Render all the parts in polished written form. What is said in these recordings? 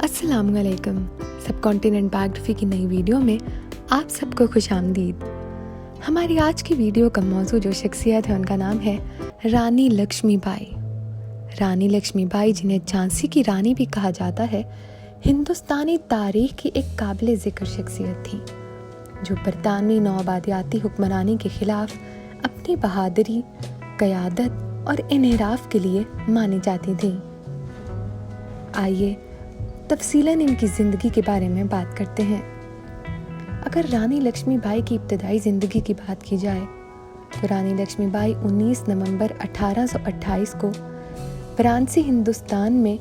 अस्सलामुअलैकुम। सब continent biography की नई वीडियो में आप सबको खुश आमदीद। हमारी आज की वीडियो का मौजू जो शख्सियत है उनका नाम है रानी लक्ष्मीबाई। रानी लक्ष्मीबाई, जिन्हें झांसी की रानी भी कहा जाता है, हिंदुस्तानी तारीख की एक काबिल ज़िक्र शख्सियत थी जो बरतानवी नौआबादियाती हुक्मरानी के खिलाफ अपनी बहादुरी, क़यादत और इन्हिराफ के लिए मानी जाती थी। आइए तफसीलन इनकी ज़िंदगी के बारे में बात करते हैं। अगर रानी लक्ष्मीबाई की इब्तदाई ज़िंदगी की बात की जाए तो रानी लक्ष्मीबाई 19 नवंबर 1828 को फ्रांसी हिंदुस्तान में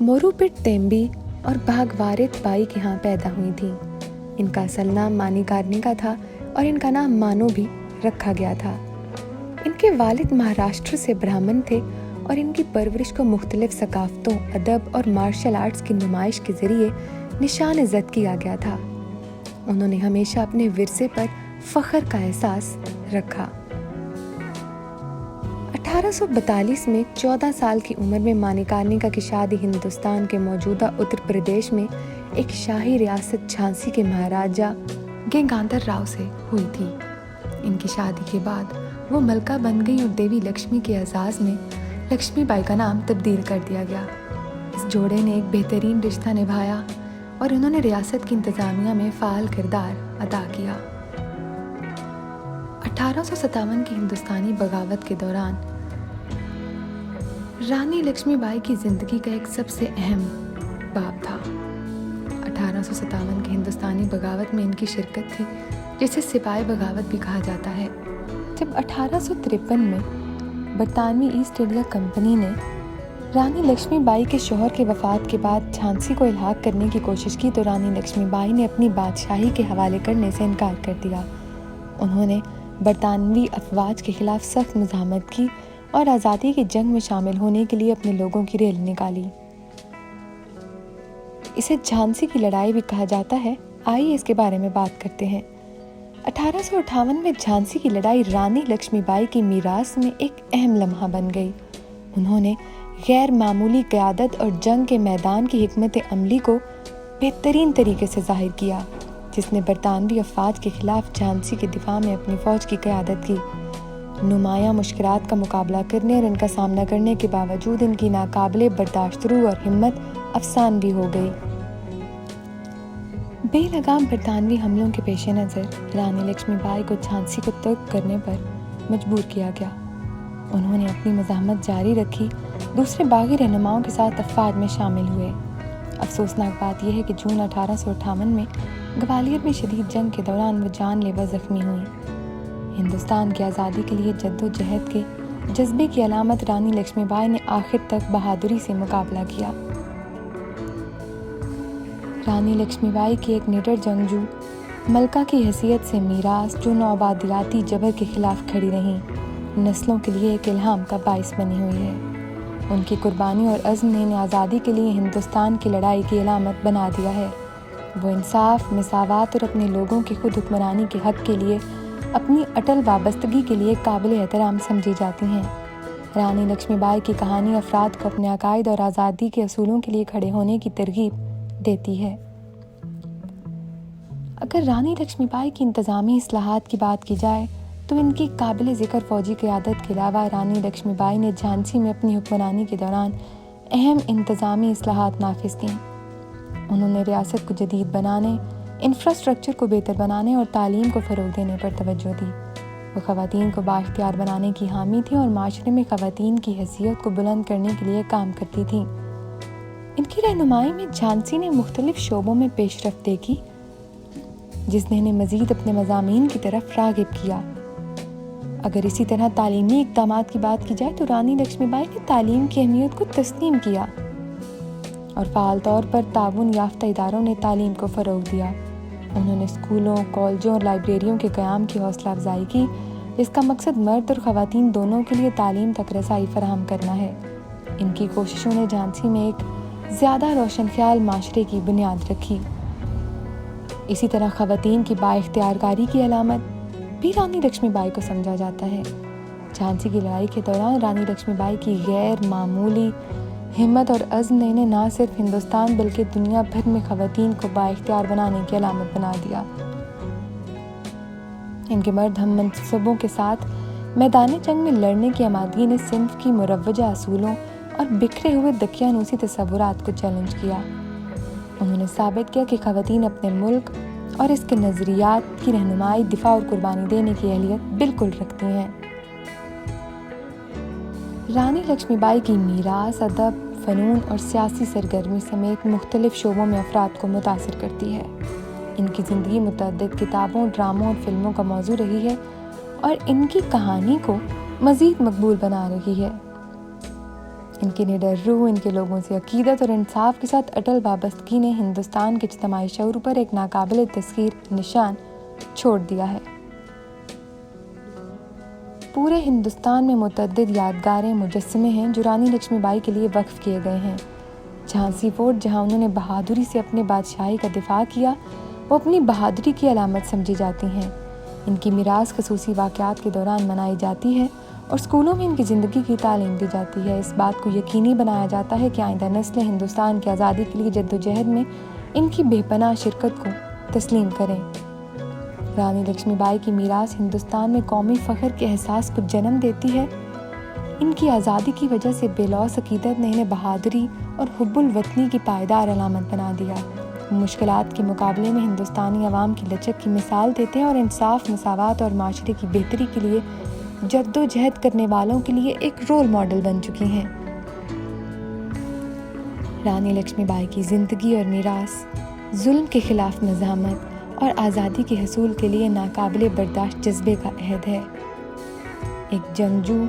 मोरूपिट तेम्बी और भागवारित बाई के यहाँ पैदा हुई थी। इनका असल नाम मानी कार्निका था और इनका नाम मानो भी रखा गया था। इनके वालिद महाराष्ट्र से ब्राह्मण थे और इनकी परवरिश को मुख्तलिफ सकाफ़तों, अदब और मार्शल आर्ट्स की नुमाइश के ज़रिए निशान इज़्ज़त किया गया था। उन्होंने हमेशा अपने विरसे पर फ़ख्र का एहसास रखा। 1842 में 14 साल की उम्र में मानी कार्निका की शादी हिंदुस्तान के मौजूदा उत्तर प्रदेश में एक शाही रियासत झांसी के महाराजा गंगाधर राव से हुई थी। इनकी शादी के बाद वो मलका बन गई और देवी लक्ष्मी के एजाज़ में लक्ष्मीबाई का नाम तब्दील कर दिया गया। इस जोड़े ने एक बेहतरीन रिश्ता निभाया और उन्होंने रियासत की इंतज़ामिया में फ़ाल किरदार अदा किया। 1857 की हिंदुस्तानी बगावत के दौरान रानी लक्ष्मीबाई की ज़िंदगी का एक सबसे अहम बाब था। 1857 की हिंदुस्तानी बगावत में इनकी शिरकत थी, जिसे सिपाही बगावत भी कहा जाता है। जब 1853 में बरतानवी ईस्ट इंडिया कंपनी ने रानी लक्ष्मीबाई के शौहर के वफ़ात के बाद झांसी को इल्हाक करने की कोशिश की तो रानी लक्ष्मीबाई ने अपनी बादशाही के हवाले करने से इनकार कर दिया। उन्होंने बरतानवी अफवाज के खिलाफ सख्त मुज़ाहमत की और आज़ादी की जंग में शामिल होने के लिए अपने लोगों की रैली निकाली। इसे झांसी की लड़ाई भी कहा जाता है। आइए इसके बारे में बात करते हैं। 1858 में झांसी की लड़ाई रानी लक्ष्मीबाई की मीरास में एक अहम लम्हा बन गई। उन्होंने गैर मामूली क़यादत और जंग के मैदान की हिकमत अमली को बेहतरीन तरीके से ज़ाहिर किया, जिसने बरतानवी अफवाज के खिलाफ झांसी के दिफा में अपनी फ़ौज की क़यादत की। नुमायां मुश्किलात का मुकाबला करने और इनका सामना करने के बावजूद इनकी नाकाबिले बर्दाश्त रूह और हिम्मत अफसान भी हो गई। बेलगाम बरतानवी हमलों के पेश नज़र रानी लक्ष्मीबाई को झांसी को तर्क करने पर मजबूर किया गया। उन्होंने अपनी मज़ाहमत जारी रखी, दूसरे बागी रहनुमाओं के साथ अफवाज में शामिल हुए। अफसोसनाक बात यह है कि जून 1858 में ग्वालियर में शदीद जंग के दौरान वो जानलेवा ज़ख्मी हुई। हिंदुस्तान की आज़ादी के लिए जद्दोजहद के जज्बे की अलामत रानी लक्ष्मीबाई ने आखिर तक बहादुरी से मुकाबला किया। रानी लक्ष्मीबाई की एक निडर जंगजू, मलका की हैसियत से मीरास जो नौआबादियाती जबर के खिलाफ खड़ी रहीं, नस्लों के लिए एक इल्हाम का बाइस बनी हुई है। उनकी कुर्बानी और अज़्म ने इन्हें आज़ादी के लिए हिंदुस्तान की लड़ाई की अलामत बना दिया है। वो इंसाफ, मसावत और अपने लोगों की खुद हुक्मरानी के हक़ के लिए अपनी अटल वाबस्तगी के लिए काबिल एहतराम समझी जाती हैं। रानी लक्ष्मीबाई की कहानी अफराद को अपने अकायद और आज़ादी के असूलों के लिए खड़े होने की तरगीब देती है। अगर रानी लक्ष्मीबाई की इंतज़ामी इस्लाहात की बात की जाए तो इनकी काबिल ज़िक्र फ़ौजी क़यादत के अलावा रानी लक्ष्मीबाई ने झांसी में अपनी हुक्मरानी के दौरान अहम इंतज़ामी इस्लाहात नाफिज़ की। उन्होंने रियासत को जदीद बनाने, इंफ्रास्ट्रक्चर को बेहतर बनाने और तालीम को फ़रोग़ देने पर तवज्जो दी। वो ख़वातीन को बाइख्तियार बनाने की हामी थी और माशरे में ख़वातीन की हैसियत को बुलंद करने के लिए काम करती थी। इनकी रहनुमाई में झांसी ने मुख्तलिफ शोबों में पेशरफ्त देखी, जिसने इन्हें मज़ीद अपने मज़ामीन की तरफ राग़िब किया। अगर इसी तरह तालीमी इक़दामात की बात की जाए तो रानी लक्ष्मीबाई ने तालीम की अहमियत को तस्लीम किया। اور فعال طور پر تعاون یافتہ اداروں نے تعلیم کو فروغ دیا۔ انہوں نے اسکولوں، کالجوں اور لائبریریوں کے قیام کی حوصلہ افزائی کی، جس کا مقصد مرد اور خواتین دونوں کے لیے تعلیم تک رسائی فراہم کرنا ہے۔ ان کی کوششوں نے جھانسی میں ایک زیادہ روشن خیال معاشرے کی بنیاد رکھی۔ اسی طرح خواتین کی بااختیار کاری کی علامت بھی رانی لکشمی بائی کو سمجھا جاتا ہے۔ جھانسی کی لڑائی کے دوران رانی لکشمی بائی کی غیر معمولی ہمت اور عزم نے انہیں نہ صرف ہندوستان بلکہ دنیا بھر میں خواتین کو بااختیار بنانے کی علامت بنا دیا۔ ان کے مرد ہم منصبوں کے ساتھ میدان جنگ میں لڑنے کی آمادگی نے صنف کی مروجہ اصولوں اور بکھرے ہوئے دقیانوسی تصورات کو چیلنج کیا۔ انہوں نے ثابت کیا کہ خواتین اپنے ملک اور اس کے نظریات کی رہنمائی، دفاع اور قربانی دینے کی اہلیت بالکل رکھتی ہیں۔ رانی لکشمی بائی کی میراث ادب، فنون اور سیاسی سرگرمی سمیت مختلف شعبوں میں افراد کو متاثر کرتی ہے۔ ان کی زندگی متعدد کتابوں، ڈراموں اور فلموں کا موضوع رہی ہے اور ان کی کہانی کو مزید مقبول بنا رہی ہے۔ ان کی نڈر روح، ان کے لوگوں سے عقیدت اور انصاف کے ساتھ اٹل وابستگی نے ہندوستان کے اجتماعی شعور پر ایک ناقابل تسخیر نشان چھوڑ دیا ہے۔ پورے ہندوستان میں متعدد یادگاریں، مجسمے ہیں جو رانی لکشمی بائی کے لیے وقف کیے گئے ہیں۔ جھانسی فورٹ، جہاں انہوں نے بہادری سے اپنے بادشاہی کا دفاع کیا، وہ اپنی بہادری کی علامت سمجھی جاتی ہیں۔ ان کی میراث خصوصی واقعات کے دوران منائی جاتی ہے اور اسکولوں میں ان کی زندگی کی تعلیم دی جاتی ہے۔ اس بات کو یقینی بنایا جاتا ہے کہ آئندہ نسلیں ہندوستان کی آزادی کے لیے جدوجہد میں ان کی بے پناہ شرکت کو تسلیم کریں۔ رانی لکشمی بائی کی میراث ہندوستان میں قومی فخر کے احساس کو جنم دیتی ہے۔ ان کی آزادی کی وجہ سے بے لوث عقیدت نے انہیں بہادری اور حب الوطنی کی پائیدار علامت بنا دیا۔ مشکلات کے مقابلے میں ہندوستانی عوام کی لچک کی مثال دیتے ہیں اور انصاف، مساوات اور معاشرے کی بہتری کے لیے جدوجہد کرنے والوں کے لیے ایک رول ماڈل بن چکی ہیں۔ رانی لکشمی بائی کی زندگی اور میراث ظلم کے خلاف مزاحمت اور آزادی کے حصول کے لیے ناقابل برداشت جذبے کا عہد ہے۔ ایک جنگجو،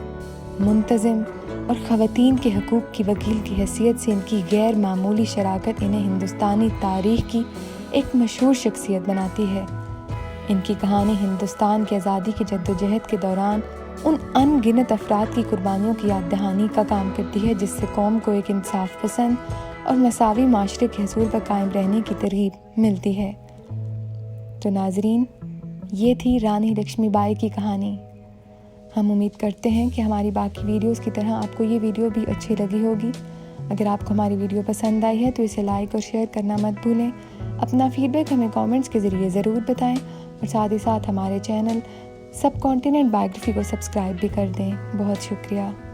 منتظم اور خواتین کے حقوق کی وکیل کی حیثیت سے ان کی غیر معمولی شراکت انہیں ہندوستانی تاریخ کی ایک مشہور شخصیت بناتی ہے۔ ان کی کہانی ہندوستان کی آزادی کی جدوجہد کے دوران ان ان گنت افراد کی قربانیوں کی یاد دہانی کا کام کرتی ہے، جس سے قوم کو ایک انصاف پسند اور مساوی معاشرے کے حصول پر قائم رہنے کی ترغیب ملتی ہے۔ تو ناظرین، یہ تھی رانی لکشمی بائی کی کہانی۔ ہم امید کرتے ہیں کہ ہماری باقی ویڈیوز کی طرح آپ کو یہ ویڈیو بھی اچھی لگی ہوگی۔ اگر آپ کو ہماری ویڈیو پسند آئی ہے تو اسے لائک اور شیئر کرنا مت بھولیں۔ اپنا فیڈ بیک ہمیں کامنٹس کے ذریعے ضرور بتائیں اور ساتھ ہی ساتھ ہمارے چینل سب کانٹیننٹ بایوگرافی کو سبسکرائب بھی کر دیں۔ بہت شکریہ۔